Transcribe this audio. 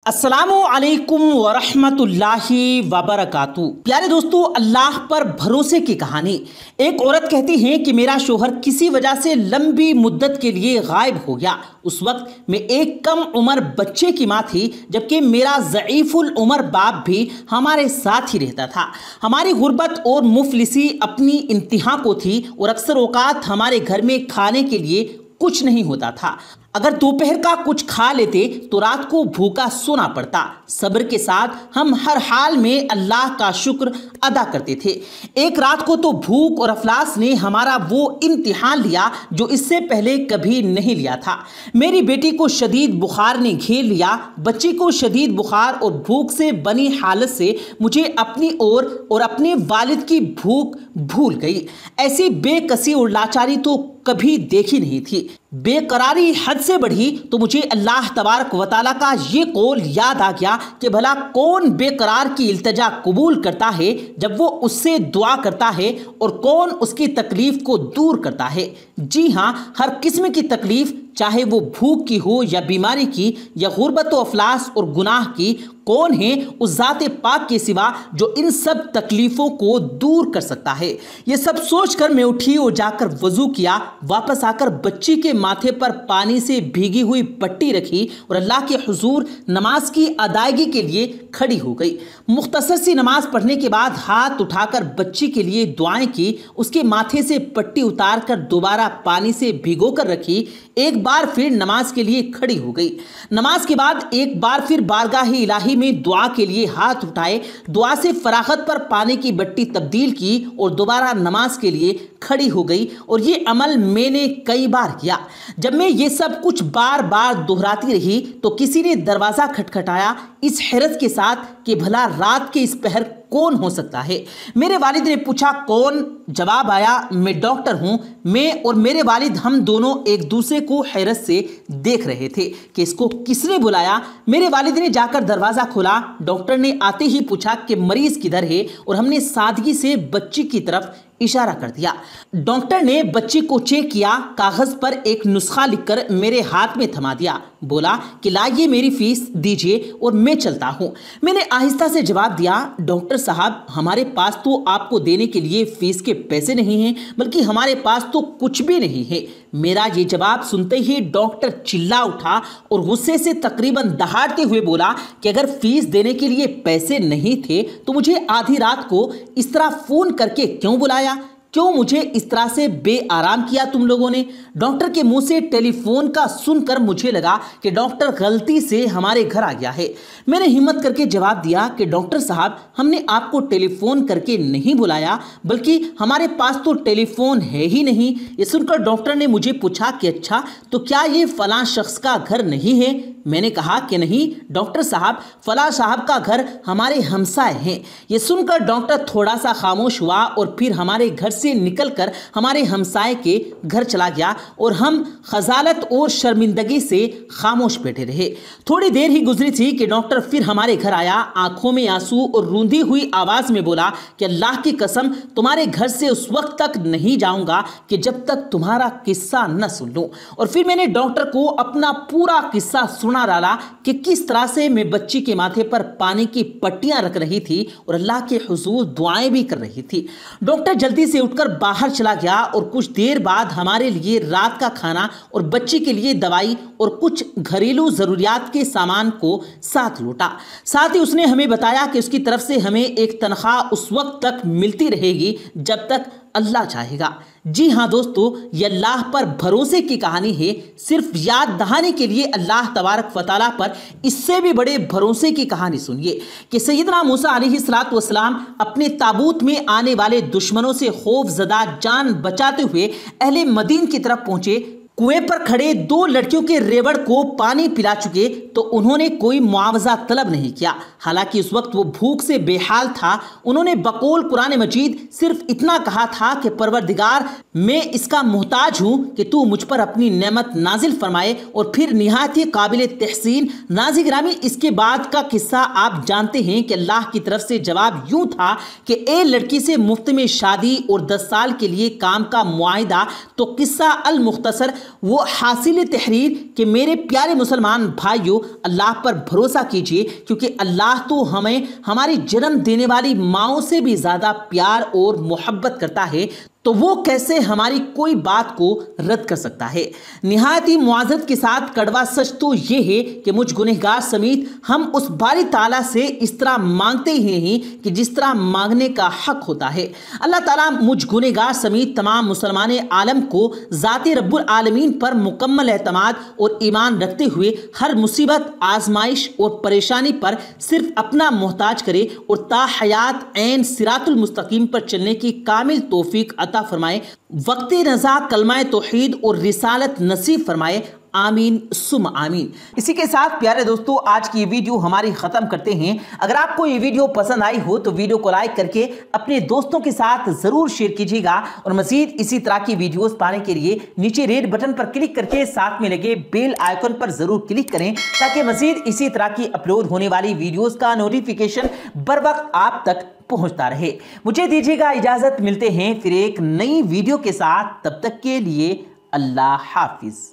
अस्सलामु अलैकुम वरहमतुल्लाहि वबरकातुहू। प्यारे दोस्तों, अल्लाह पर भरोसे की कहानी। एक औरत कहती है कि मेरा शोहर किसी वजह से लंबी मुद्दत के लिए गायब हो गया। उस वक्त मैं एक कम उम्र बच्चे की माँ थी, जबकि मेरा ज़ईफ़ुल उम्र बाप भी हमारे साथ ही रहता था। हमारी गुर्बत और मुफलिसी अपनी इंतहा को थी और अक्सर औकात हमारे घर में खाने के लिए कुछ नहीं होता था। अगर दोपहर का कुछ खा लेते तो रात को भूखा सोना पड़ता। सब्र के साथ हम हर हाल में अल्लाह का शुक्र अदा करते थे। एक रात को तो भूख और अफलास ने हमारा वो इम्तिहान लिया जो इससे पहले कभी नहीं लिया था। मेरी बेटी को शदीद बुखार ने घेर लिया। बच्ची को शदीद बुखार और भूख से बनी हालत से मुझे अपनी और अपने वालिद की भूख भूल गई। ऐसी बेकसी और लाचारी तो कभी देखी नहीं थी। बेकरारी हद से बढ़ी तो मुझे अल्लाह तबारक व तआला का ये कौल याद आ गया कि भला कौन बेकरार की इल्तिजा कबूल करता है जब वो उससे दुआ करता है, और कौन उसकी तकलीफ को दूर करता है। जी हाँ, हर किस्म की तकलीफ, चाहे वो भूख की हो या बीमारी की या गुर्बत व अफलास और गुनाह की, कौन है उस ज़ाते पाक के सिवा जो इन सब तकलीफ़ों को दूर कर सकता है। ये सब सोचकर मैं उठी और जाकर वज़ू किया। वापस आकर बच्ची के माथे पर पानी से भीगी हुई पट्टी रखी और अल्लाह के हुजूर नमाज की अदायगी के लिए खड़ी हो गई। मुख्तसर सी नमाज पढ़ने के बाद हाथ उठाकर बच्ची के लिए दुआएं की। उसके माथे से पट्टी उतार कर दोबारा पानी से भिगो कर रखी। एक बार फिर नमाज के लिए खड़ी हो गई। नमाज के बाद एक बार फिर बारगाह इलाही में दुआ के लिए हाथ उठाए। दुआ से फरागत पर पानी की बट्टी तब्दील की और दोबारा नमाज के लिए खड़ी हो गई। और ये अमल मैंने कई बार किया। जब मैं ये सब कुछ बार बार दोहराती रही तो किसी ने दरवाज़ा खटखटाया, इस हैरत के साथ कि भला रात के इस पहर कौन हो सकता है। मेरे वालिद ने पूछा, कौन? जवाब आया, मैं डॉक्टर हूँ। मैं और मेरे वालिद हम दोनों एक दूसरे को हैरत से देख रहे थे कि इसको किसने बुलाया। मेरे वालिद ने जाकर दरवाज़ा खोला। डॉक्टर ने आते ही पूछा कि मरीज़ किधर है, और हमने सादगी से बच्ची की तरफ इशारा कर दिया। डॉक्टर ने बच्ची को चेक किया, कागज़ पर एक नुस्खा लिखकर मेरे हाथ में थमा दिया। बोला कि लाइए मेरी फीस दीजिए और मैं चलता हूँ। मैंने आहिस्ता से जवाब दिया, डॉक्टर साहब, हमारे पास तो आपको देने के लिए फीस के पैसे नहीं हैं, बल्कि हमारे पास तो कुछ भी नहीं है। मेरा ये जवाब सुनते ही डॉक्टर चिल्ला उठा और गुस्से से तकरीबन दहाड़ते हुए बोला कि अगर फीस देने के लिए पैसे नहीं थे तो मुझे आधी रात को इस तरह फ़ोन करके क्यों बुलाया? क्यों मुझे इस तरह से बेआराम किया तुम लोगों ने? डॉक्टर के मुंह से टेलीफोन का सुनकर मुझे लगा कि डॉक्टर गलती से हमारे घर आ गया है। मैंने हिम्मत करके जवाब दिया कि डॉक्टर साहब, हमने आपको टेलीफोन करके नहीं बुलाया, बल्कि हमारे पास तो टेलीफोन है ही नहीं। ये सुनकर डॉक्टर ने मुझे पूछा कि अच्छा, तो क्या ये फलां शख्स का घर नहीं है? मैंने कहा कि नहीं डॉक्टर साहब, फलां साहब का घर हमारे हमसाए हैं। ये सुनकर डॉक्टर थोड़ा सा खामोश हुआ और फिर हमारे घर से निकलकर हमारे हमसाए के घर चला गया और हम खजालत और शर्मिंदगी से खामोश बैठे रहे। थोड़ी देर ही गुजरी थी कि डॉक्टर फिर हमारे घर आया। आंखों में आंसू और रूंधी हुई आवाज़ में बोला कि अल्लाह की कसम, तुम्हारे घर से उस वक्त तक नहीं जाऊंगा कि जब तक तुम्हारा किस्सा न सुन लूं। और फिर मैंने डॉक्टर को अपना पूरा किस्सा सुना डाला कि किस तरह से मैं बच्ची के माथे पर पानी की पट्टियां रख रही थी और अल्लाह के हुजूर दुआएं भी कर रही थी। डॉक्टर जल्दी से उठकर बाहर चला गया और कुछ देर बाद हमारे लिए रात का खाना और बच्ची के लिए दवाई और कुछ घरेलू ज़रूरियात के सामान को साथ लौटा। साथ ही उसने हमें बताया कि उसकी तरफ से हमें एक तनख्वाह उस वक्त तक मिलती रहेगी जब तक अल्लाह चाहेगा। जी हाँ दोस्तों, ये अल्लाह पर भरोसे की कहानी है। सिर्फ याद दहाने के लिए अल्लाह तबारक व तआला पर इससे भी बड़े भरोसे की कहानी सुनिए कि सैयदना मूसा अलैहिस्सलातु वस्सलाम अपने ताबूत में आने वाले दुश्मनों से खौफजदा जान बचाते हुए अहले मदीन की तरफ पहुंचे। कुएं पर खड़े दो लड़कियों के रेवड़ को पानी पिला चुके तो उन्होंने कोई मुआवजा तलब नहीं किया। हालांकि उस वक्त वो भूख से बेहाल था। उन्होंने बकौल कुरान मजीद सिर्फ इतना कहा था कि परवरदिगार, मैं इसका मोहताज हूँ कि तू मुझ पर अपनी नेमत नाजिल फरमाए। और फिर निहायत ही काबिल तहसीन नाज़िर गिरामी, इसके बाद का किस्सा आप जानते हैं कि अल्लाह की तरफ से जवाब यूँ था कि ए लड़की से मुफ्त में शादी और 10 साल के लिए काम का मुआहिदा। तो किस्सा अल मुख्तसर वो हासिल तहरीर कि मेरे प्यारे मुसलमान भाइयों, अल्लाह पर भरोसा कीजिए, क्योंकि अल्लाह तो हमें हमारी जन्म देने वाली माओं से भी ज़्यादा प्यार और मोहब्बत करता है, तो वो कैसे हमारी कोई बात को रद्द कर सकता है। निहायत ही मुआज़रत के साथ कड़वा सच तो ये है कि मुझ गुनहगार समेत हम उस बारी ताला से इस तरह मांगते ही नहीं कि जिस तरह मांगने का हक होता है। अल्लाह ताला मुझ गुनहगार समेत तमाम मुसलमान आलम को ज़ाते रब्बुल आलमीन पर मुकम्मल एतमाद और ईमान रखते हुए हर मुसीबत, आजमाइश और परेशानी पर सिर्फ अपना मोहताज करे और ताहयात ऐन सिरातुल मुस्तकीम पर चलने की कामिल तौफीक अता फरमाए। वक्ते नज़ा कलमाए तौहीद और रिसालत नसीब फरमाए। आमीन सुम आमीन। इसी के साथ प्यारे दोस्तों, आज की ये वीडियो हमारी ख़त्म करते हैं। अगर आपको ये वीडियो पसंद आई हो तो वीडियो को लाइक करके अपने दोस्तों के साथ ज़रूर शेयर कीजिएगा और मज़ीद इसी तरह की वीडियोस पाने के लिए नीचे रेड बटन पर क्लिक करके साथ में लगे बेल आइकन पर ज़रूर क्लिक करें, ताकि मज़ीद इसी तरह की अपलोड होने वाली वीडियोज़ का नोटिफिकेशन बर वक्त आप तक पहुंचता रहे। मुझे दीजिएगा इजाज़त, मिलते हैं फिर एक नई वीडियो के साथ। तब तक के लिए अल्लाह हाफिज़।